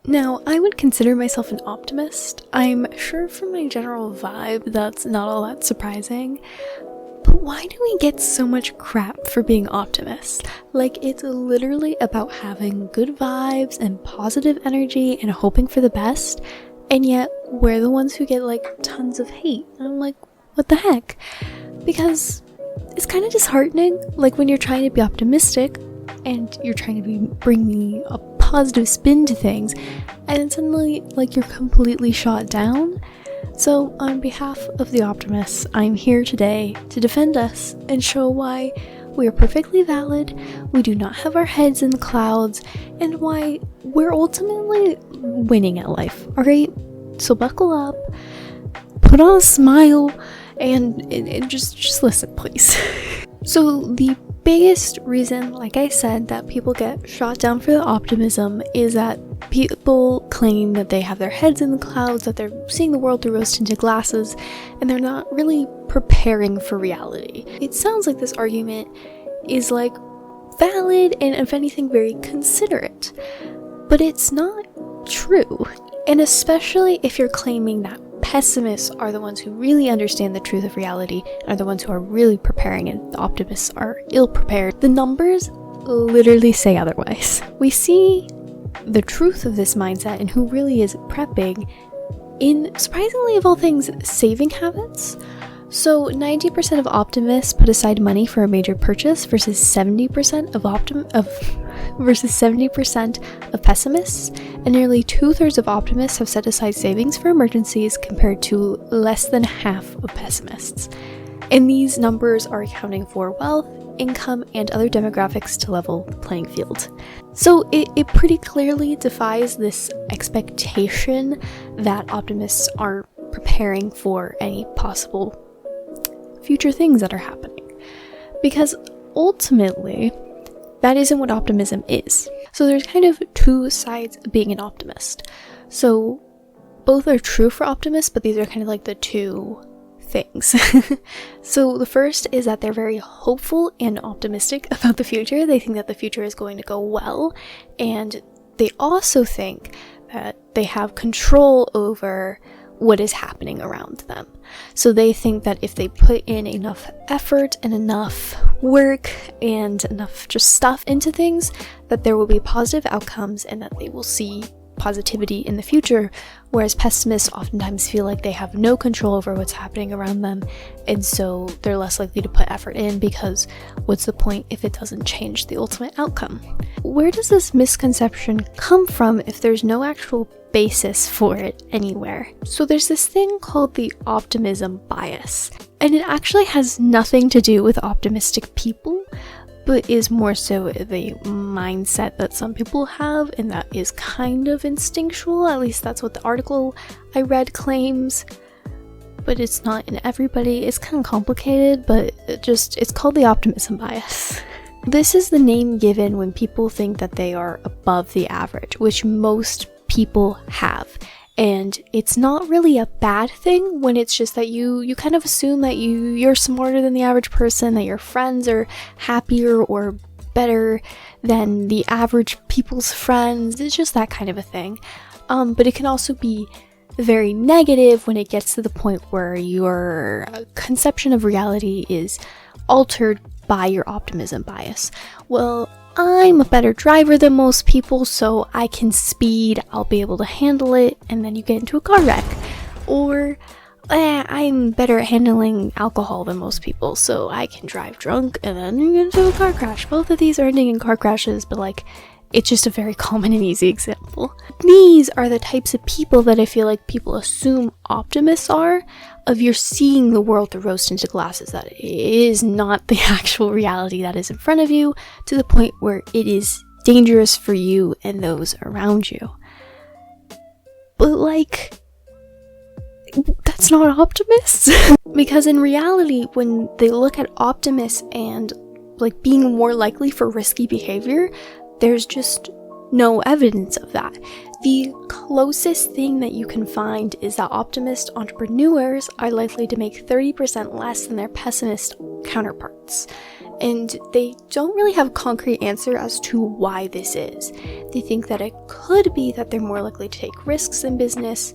Now, I would consider myself an optimist. I'm sure from my general vibe that's not all that surprising. But why do we get so much crap for being optimists? Like, it's literally about having good vibes and positive energy and hoping for the best, and yet we're the ones who get like tons of hate. And I'm like, what the heck? Because it's kind of disheartening, like when you're trying to be optimistic and you're trying to be bringing a positive spin to things, and then suddenly like you're completely shot down. So on behalf of the optimists, I'm here today to defend us and show why we are perfectly valid, we do not have our heads in the clouds, and why we're ultimately winning at life, alright? So buckle up, put on a smile, and just listen, please. So the biggest reason, like I said, that people get shot down for the optimism is that people claim that they have their heads in the clouds, that they're seeing the world through rose-tinted glasses, and they're not really preparing for reality. It sounds like this argument is like valid and, if anything, very considerate, but it's not true. And especially if you're claiming that pessimists are the ones who really understand the truth of reality and are the ones who are really preparing, and the optimists are ill-prepared. The numbers literally say otherwise. We see the truth of this mindset and who really is prepping in, surprisingly of all things, saving habits. So 90% of optimists put aside money for a major purchase versus 70% of pessimists, and nearly 2/3 of optimists have set aside savings for emergencies compared to less than half of pessimists. And these numbers are accounting for wealth, income, and other demographics to level the playing field. So it pretty clearly defies this expectation that optimists aren't preparing for any possible future things that are happening. Because ultimately, that isn't what optimism is. So there's kind of two sides of being an optimist. So both are true for optimists, but these are kind of like the two things. So the first is that they're very hopeful and optimistic about the future. They think that the future is going to go well, and they also think that they have control over what is happening around them. So they think that if they put in enough effort and enough work and enough just stuff into things, that there will be positive outcomes and that they will see positivity in the future, whereas pessimists oftentimes feel like they have no control over what's happening around them, and so they're less likely to put effort in because what's the point if it doesn't change the ultimate outcome? Where does this misconception come from if there's no actual basis for it anywhere? So there's this thing called the optimism bias, and it actually has nothing to do with optimistic people, but is more so the mindset that some people have, and that is kind of instinctual. At least that's what the article I read claims, but it's not in everybody. It's kind of complicated, but it's called the optimism bias. This is the name given when people think that they are above the average, which most people have. And it's not really a bad thing when it's just that you kind of assume that you're smarter than the average person, that your friends are happier or better than the average people's friends. It's just that kind of a thing. But it can also be very negative when it gets to the point where your conception of reality is altered by your optimism bias. Well, I'm a better driver than most people, so I can speed, I'll be able to handle it, and then you get into a car wreck. Or, I'm better at handling alcohol than most people, so I can drive drunk, and then you get into a car crash. Both of these are ending in car crashes, but like, it's just a very common and easy example. These are the types of people that I feel like people assume optimists are, of you're seeing the world through rose-tinted glasses, that it is not the actual reality that is in front of you, to the point where it is dangerous for you and those around you. But like, that's not optimists. Because in reality, when they look at optimists and like being more likely for risky behavior, there's just no evidence of that. The closest thing that you can find is that optimist entrepreneurs are likely to make 30% less than their pessimist counterparts. And they don't really have a concrete answer as to why this is. They think that it could be that they're more likely to take risks in business,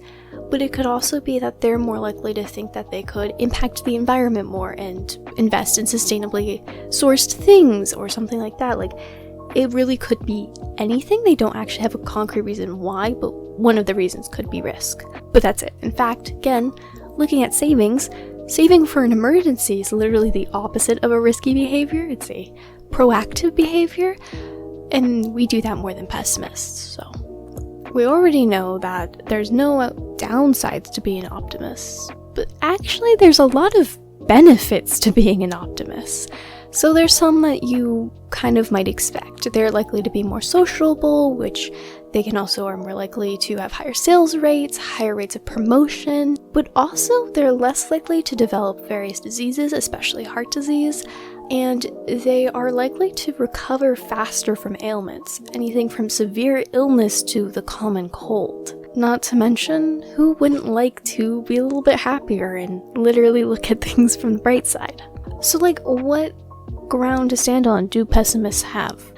but it could also be that they're more likely to think that they could impact the environment more and invest in sustainably sourced things or something like that. Like, it really could be anything. They don't actually have a concrete reason why, but one of the reasons could be risk. But that's it. In fact, again, looking at savings for an emergency is literally the opposite of a risky behavior. It's a proactive behavior, and we do that more than pessimists. So we already know that there's no downsides to being an optimist, but actually there's a lot of benefits to being an optimist. So there's some that you kind of might expect. They're likely to be more sociable, which they can also are more likely to have higher sales rates, higher rates of promotion, but also they're less likely to develop various diseases, especially heart disease, and they are likely to recover faster from ailments, anything from severe illness to the common cold. Not to mention, who wouldn't like to be a little bit happier and literally look at things from the bright side? So like, what ground to stand on do pessimists have?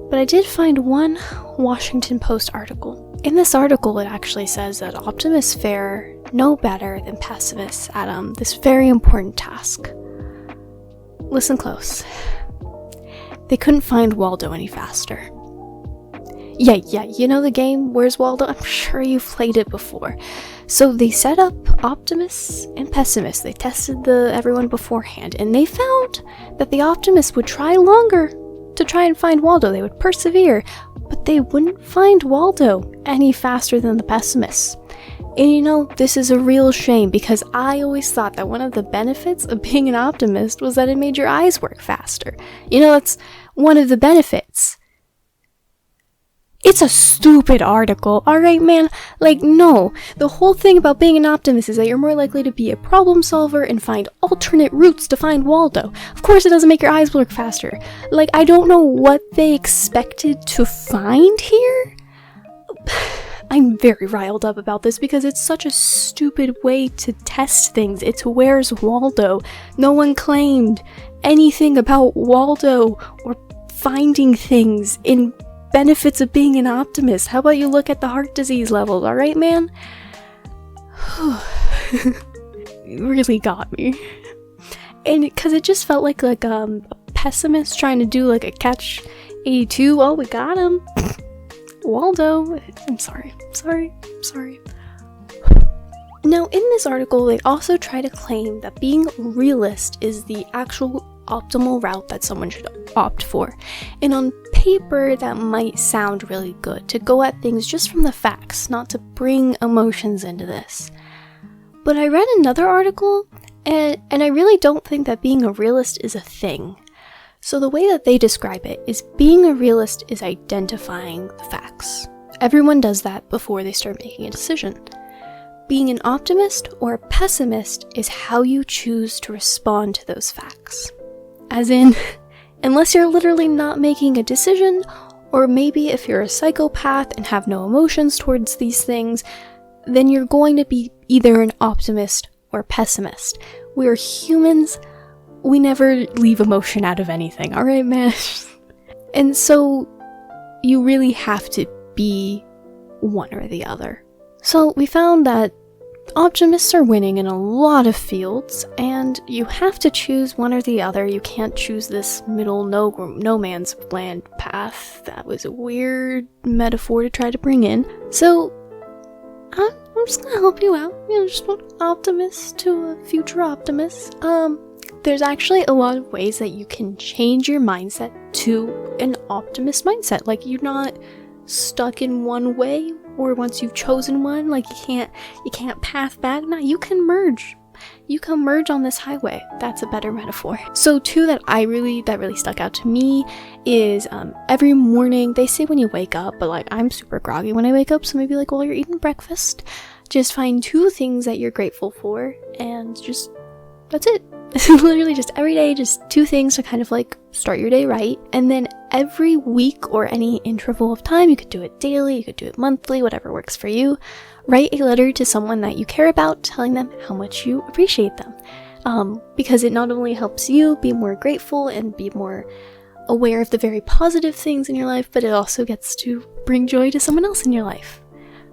But I did find one Washington Post article. In this article, it actually says that optimists fare no better than pessimists at this very important task. Listen close. They couldn't find Waldo any faster. Yeah, you know the game, Where's Waldo? I'm sure you've played it before. So they set up optimists and pessimists. They tested everyone beforehand, and they found that the optimists would try longer to try and find Waldo. They would persevere, but they wouldn't find Waldo any faster than the pessimists. And you know, this is a real shame, because I always thought that one of the benefits of being an optimist was that it made your eyes work faster. You know, that's one of the benefits. It's a stupid article, alright man? Like, no. The whole thing about being an optimist is that you're more likely to be a problem solver and find alternate routes to find Waldo. Of course it doesn't make your eyes work faster. Like, I don't know what they expected to find here. I'm very riled up about this because it's such a stupid way to test things. It's Where's Waldo? No one claimed anything about Waldo or finding things in benefits of being an optimist. How about you look at the heart disease levels, alright man? It really got me. And because it just felt like a pessimist trying to do like a catch-82. Oh, we got him. Waldo. I'm sorry. Now, in this article, they also try to claim that being a realist is the actual optimal route that someone should opt for. And on paper, that might sound really good, to go at things just from the facts, not to bring emotions into this. But I read another article, and I really don't think that being a realist is a thing. So the way that they describe it is being a realist is identifying the facts. Everyone does that before they start making a decision. Being an optimist or a pessimist is how you choose to respond to those facts. As in, unless you're literally not making a decision, or maybe if you're a psychopath and have no emotions towards these things, then you're going to be either an optimist or pessimist. We're humans. We never leave emotion out of anything, alright, man? And so, you really have to be one or the other. So, we found that optimists are winning in a lot of fields, and you have to choose one or the other. You can't choose this middle no man's land path. That was a weird metaphor to try to bring in. So, I'm just gonna help you out. You know, just one optimist to a future optimist. There's actually a lot of ways that you can change your mindset to an optimist mindset. Like, you're not stuck in one way, or once you've chosen one, like you can't path back. No, you can merge. You can merge on this highway. That's a better metaphor. So two that really stuck out to me is every morning, they say when you wake up, but like I'm super groggy when I wake up, so maybe like while you're eating breakfast, just find 2 things that you're grateful for, and just that's it. Literally just every day, just 2 things to kind of like start your day right. And then every week or any interval of time, you could do it daily, you could do it monthly, whatever works for you. Write a letter to someone that you care about, telling them how much you appreciate them. because it not only helps you be more grateful and be more aware of the very positive things in your life, but it also gets to bring joy to someone else in your life.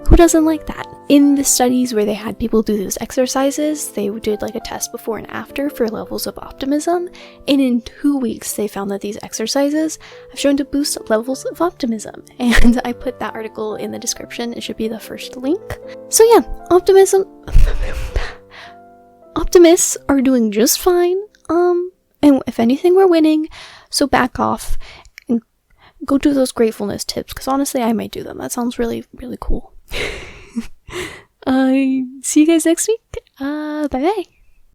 Who doesn't like that? In the studies where they had people do those exercises, they did like a test before and after for levels of optimism, and in 2 weeks they found that these exercises have shown to boost levels of optimism. And I put that article in the description. It should be the first link. So yeah, optimists are doing just fine. And if anything, we're winning. So back off and go do those gratefulness tips, because honestly, I might do them. That sounds really, really cool. See you guys next week. Bye bye.